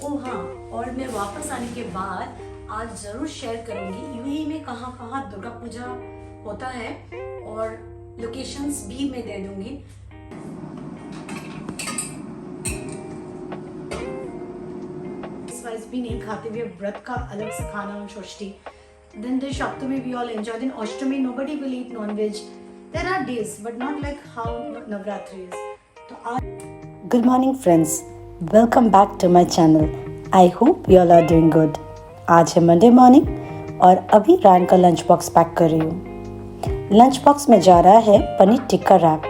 ओह हाँ, और मैं वापस आने के बाद आज जरूर शेयर करूंगी यूएई में कहाँ कहाँ दुर्गा पूजा होता है और लोकेशंस भी मैं दे दूंगी। इस वाइज भी नहीं खाते हुए व्रत का अलग से खाना on Shashthi. Then the Saptami we all enjoy. Then Ashtami nobody will eat non-veg. There are days, but not like how Navratri is. तो आज Good morning friends, welcome back to my channel. I hope you all are doing good. आज है Monday morning और अभी Ryan का lunch box pack कर रही हूँ। लंच बॉक्स में जा रहा है पनीर टिक्का रैप।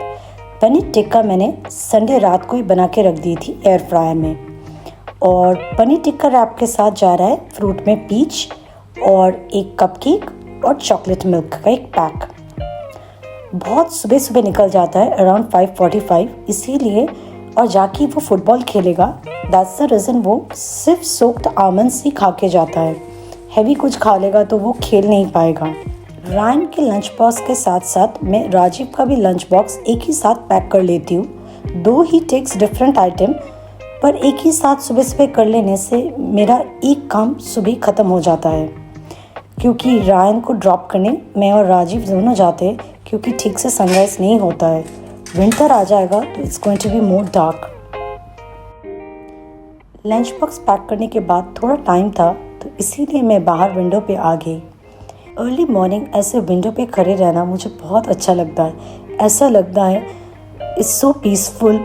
पनीर टिक्का मैंने संडे रात को ही बना के रख दी थी एयर फ्रायर में। और पनीर टिक्का रैप के साथ जा रहा है फ्रूट में पीच और एक कपकेक और चॉकलेट मिल्क का एक पैक। बहुत सुबह सुबह निकल जाता है अराउंड 5:45 इसीलिए, और जाके वो फुटबॉल खेलेगा। दैट्स द रीज़न वो सिर्फ सोक्ड आमंड्स ही खा के जाता है। हैवी कुछ खा लेगा तो वो खेल नहीं पाएगा। रायन के लंच बॉक्स के साथ साथ मैं राजीव का भी लंच बॉक्स एक ही साथ पैक कर लेती हूँ। दो ही टेक्स डिफरेंट आइटम, पर एक ही साथ सुबह सुबह कर लेने से मेरा एक काम सुबह ख़त्म हो जाता है। क्योंकि रायन को ड्रॉप करने मैं और राजीव दोनों जाते हैं, क्योंकि ठीक से सनराइज नहीं होता है। विंटर आ जाएगा तो it's going to be more dark. Lunch box pack करने के बाद थोड़ा टाइम था तो इसीलिए मैं बाहर विंडो पे आ गई। अर्ली मॉर्निंग ऐसे विंडो पे खड़े रहना मुझे बहुत अच्छा लगता है। ऐसा लगता है इट्स सो पीसफुल,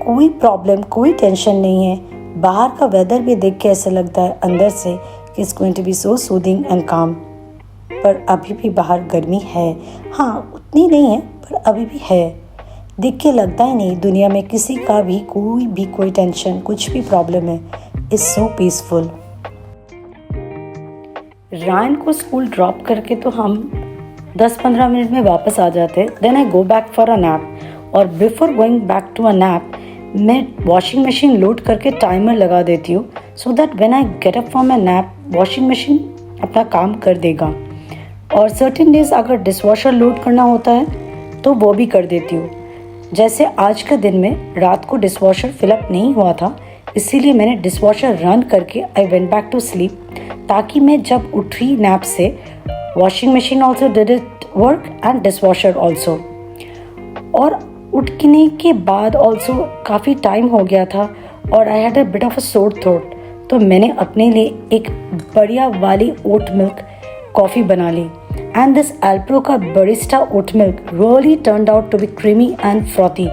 कोई प्रॉब्लम कोई टेंशन नहीं है। बाहर का वेदर भी देख के ऐसा लगता है अंदर से कि it's going to be so soothing and calm. पर अभी भी बाहर गर्मी है। हाँ, उतनी नहीं है पर अभी भी है। देख के लगता ही नहीं दुनिया में किसी का भी कोई टेंशन कुछ भी प्रॉब्लम है। It's so peaceful. रायन को स्कूल ड्रॉप करके तो हम 10-15 मिनट में वापस आ जाते। Then I go back for a nap, और before going back to a nap मैं वॉशिंग मशीन लोड करके टाइमर लगा देती हूँ, so that when I get up from a nap washing machine अपना काम कर देगा। और सर्टेन डेज अगर डिशवॉशर लोड करना होता है तो वो भी कर देती हूँ। जैसे आज का दिन में रात को डिशवॉशर फिलअप नहीं हुआ था, इसीलिए मैंने डिशवॉशर रन करके I went back to sleep, ताकि मैं जब उठी नैप से washing machine also did it work and dishwasher also. और उठने के बाद ऑल्सो काफ़ी टाइम हो गया था और I had a bit of a sore throat, तो मैंने अपने लिए एक बढ़िया वाली ओट मिल्क कॉफ़ी बना ली। And this Alpro का barista oat milk really turned out to be creamy and frothy.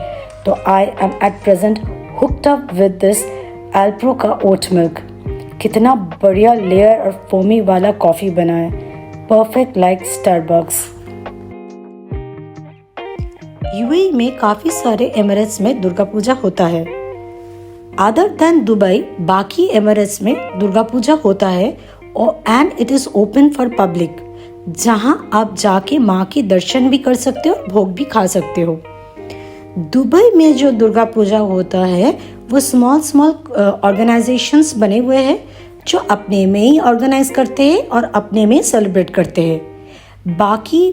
तो I am at present hooked up with this Alpro का oat milk. कितना बढ़िया लेयर और फोमी वाला कॉफ़ी बना है, परफेक्ट लाइक स्टारबक्स। यूएई में काफ़ी सारे एमिरेट्स में दुर्गा पूजा होता है। अदर देन दुबई बाकी एमिरेट्स में दुर्गा पूजा होता है और and it is open for public, जहां आप जाके माँ के दर्शन भी कर सकते हो, भोग भी खा सकते हो। दुबई में जो दुर्गा पूजा होता है वो स्मॉल ऑर्गेनाइजेशंस बने हुए हैं जो अपने में ही ऑर्गेनाइज करते हैं और अपने में सेलिब्रेट करते हैं। बाकी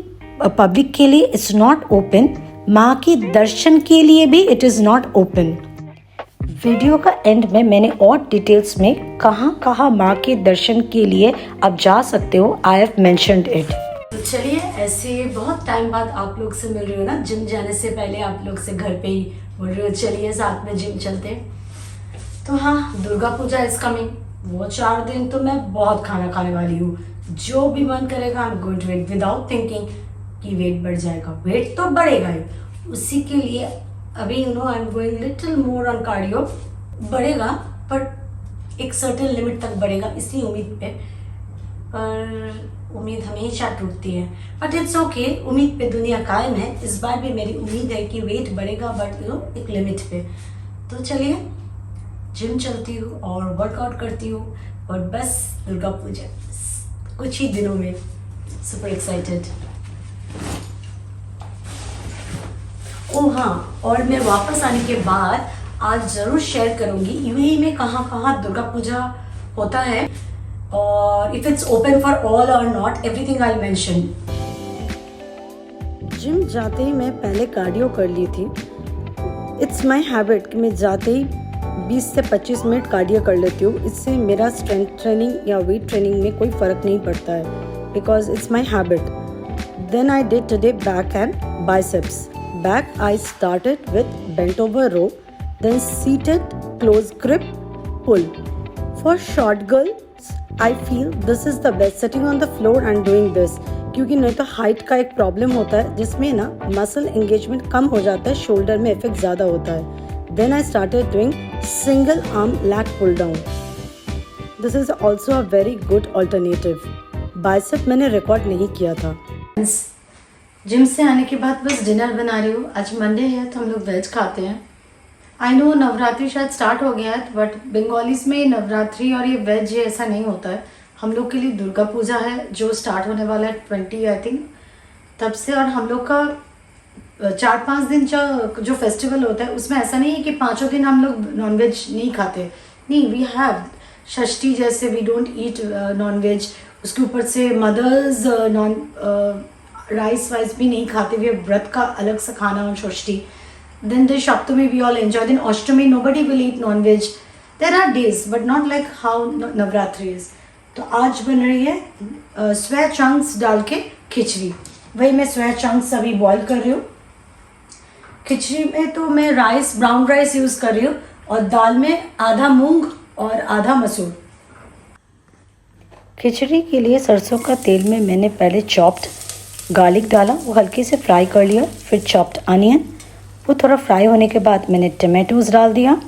पब्लिक के लिए इट्स नॉट ओपन, माँ के दर्शन के लिए भी it is not open. Video का एंड में मैंने और डिटेल्स में कहाँ कहाँ माँ के दर्शन के लिए आप जा सकते हो, आई हैव मेंशन्ड इट। तो चलिए, ऐसे बहुत टाइम बाद आप लोग से मिल रही हो ना, जिम जाने से पहले आप लोग से घर पे ही बोल रही हो चलिए साथ में जिम चलते हैं। तो हाँ, दुर्गा पूजा इज कमिंग। वो 4 दिन तो मैं बहुत खाना खाने वाली हूँ। जो भी मन करेगा I am going to eat without thinking कि वेट बढ़ जाएगा। वेट तो बढ़ेगा ही, उसी के लिए अभी आई am going little more on cardio. बढ़ेगा पर एक सर्टेन लिमिट तक बढ़ेगा, इसी उम्मीद पे। पर उम्मीद हमेशा टूटती है, बट इट्स ओके। उम्मीद पे दुनिया कायम है। इस बार भी मेरी उम्मीद है कि वेट बढ़ेगा, बट एक लिमिट पे। तो चलिए, जिम चलती हूँ और वर्कआउट करती हूँ, और बस दुर्गा पूजा कुछ ही दिनों में। Super excited. ओह हाँ, और मैं वापस आने के बाद आज जरूर शेयर करूंगी यूएई में कहाँ कहाँ दुर्गा पूजा होता है, और if it's open for all और not, everything I mention. Gym जाते ही मैं पहले कार्डियो कर ली थी। इट्स माय हैबिट कि मैं जाते ही 20 से 25 मिनट कार्डियो कर लेती हूँ. इससे मेरा स्ट्रेंथ ट्रेनिंग या वेट ट्रेनिंग में कोई फ़र्क नहीं पड़ता है, because it's my habit. Then I did today back and biceps. Back I started with bent over row, then seated close grip pull. For short girls, I feel this is the best, sitting on the floor and doing this. क्योंकि नहीं तो height का एक problem होता है जिसमें ना muscle engagement कम हो जाता है, शोल्डर में इफेक्ट ज़्यादा होता है. Then I started doing single arm lat pull down. This is also a very good alternative. Bicep मैंने रिकॉर्ड नहीं किया था. जिम से आने के बाद बस डिनर बना रही हूँ. आज मंडे है तो हम लोग वेज खाते हैं. आई नो नवरात्रि शायद स्टार्ट हो गया है, बट बंगालीज में नवरात्रि और ये वेज ये ऐसा नहीं होता है. हम लोग के लिए दुर्गा पूजा है जो स्टार्ट होने वाला है 20 आई थिंक तब से. और हम लोग का 4-5 दिन जो फेस्टिवल होता है उसमें ऐसा नहीं है कि 5 दिन हम लोग नॉनवेज नहीं खाते. नहीं, वी हैव षष्ठी जैसे वी डोंट ईट नॉनवेज. उसके ऊपर से मदर्स राइस वाइस भी नहीं खाते. वे व्रत का अलग से खाना on Shashthi. Then the Saptami we all enjoy. Then Ashtami nobody will eat non-veg. There are days but not like how Navratri is. तो आज बन रही है सोया चंक्स डाल के खिचड़ी. वही मैं सोया चंक्स अभी बॉईल कर रही हूँ. खिचड़ी में तो मैं राइस ब्राउन राइस यूज़ कर रही हूँ और दाल में आधा मूंग और आधा मसूर. खिचड़ी के लिए सरसों का तेल में मैंने पहले चॉप्ड गार्लिक डाला, वो हल्के से फ्राई कर लिया. फिर चॉप्ड अनियन, वो थोड़ा फ्राई होने के बाद मैंने टमाटोज़ डाल दिया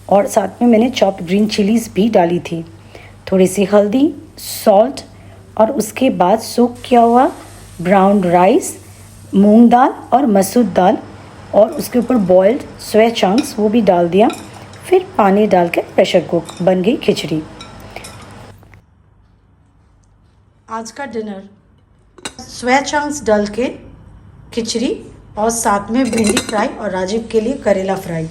और साथ में मैंने चॉप्ड ग्रीन चिलीज़ भी डाली थी. थोड़ी सी हल्दी, सॉल्ट और उसके बाद सोक किया हुआ ब्राउन राइस, मूंग दाल और मसूर दाल और उसके ऊपर बॉइल्ड सोया चंक्स वो भी डाल दिया. फिर पानी डाल के प्रेशर कुक, बन गई खिचड़ी. आज का डिनर सोया चंक्स डाल के खिचड़ी और साथ में भिंडी फ्राई और राजीव के लिए करेला फ्राई.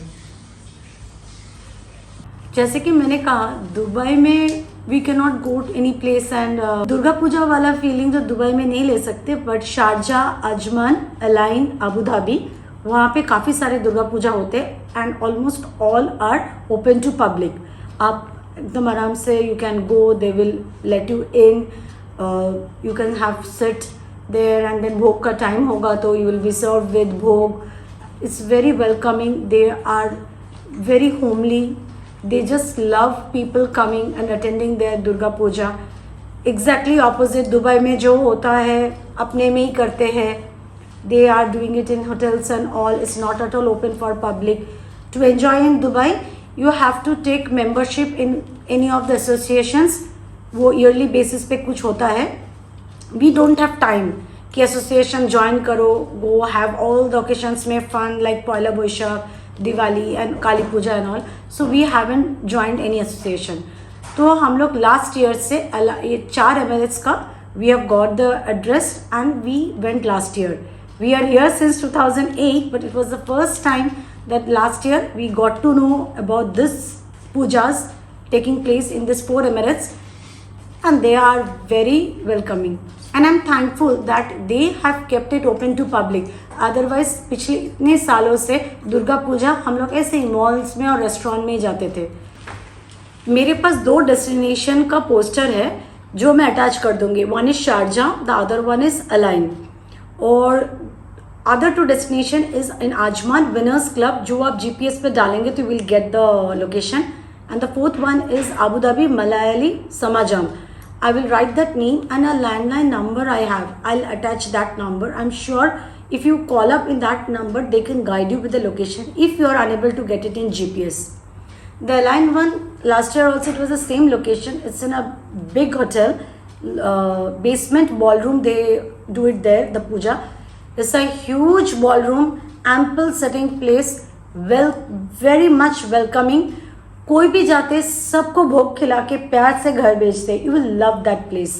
जैसे कि मैंने कहा दुबई में we can not go to any place and Durga Puja वाला फीलिंग जो दुबई में नहीं ले सकते, but Sharjah, Ajman, Al Ain, Abu Dhabi वहाँ पे काफ़ी सारे दुर्गा पूजा होते हैं and almost all are open to public. आप एकदम आराम से you can go, they will let you in, you can have sit there and then भोग का टाइम होगा तो you will be serve with bhog. It's very welcoming. They are very homely. They just love people coming and attending their Durga Puja. Exactly opposite Dubai में जो होता है अपने में ही करते हैं. They are doing it in hotels and all. It's not at all open for public. To enjoy in Dubai, you have to take membership in any of the associations. वो yearly basis पे कुछ होता है. We don't have time कि association join करो, go have all the occasions में fun like Pohela Boishakh, Diwali and Kali Puja and all. So we haven't joined any association. तो हम लोग लास्ट ईयर से ये 4 एमएलएस का we have got the address and we went last year. We are here since 2008 but it was the first time that last year we got to know about this pujas taking place in this 4 MLS and they are very welcoming and I'm thankful that they have kept it open to public. Otherwise पिछले इतने सालों से दुर्गा पूजा हम लोग ऐसे ही malls में और restaurant में ही जाते थे. मेरे पास 2 डेस्टिनेशन का पोस्टर है जो मैं अटैच कर दूंगी. One is Sharjah, the other one is Al Ain. और other 2 destination is in Ajman winners club. जो आप GPS पे डालेंगे तो will get the location. And the 4th one is Abu Dhabi Malayali Samajam. I will write that name and a landline number I have. I'll attach that number. I'm sure if you call up in that number, they can guide you with the location if you are unable to get it in GPS. The line one, last year also it was the same location. It's in a big hotel, basement ballroom. They do it there, the puja. It's a huge ballroom, ample sitting place, very much welcoming. कोई भी जाते सबको भोग खिला के प्यार से घर भेजते. You will love that place.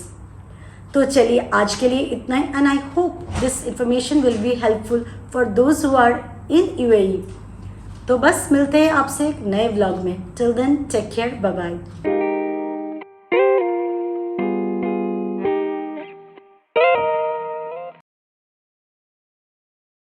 तो चलिए आज के लिए इतना ही and I hope this information will be helpful for those who are in UAE. तो बस मिलते हैं आपसे एक नए व्लॉग में. Till then take care, bye bye.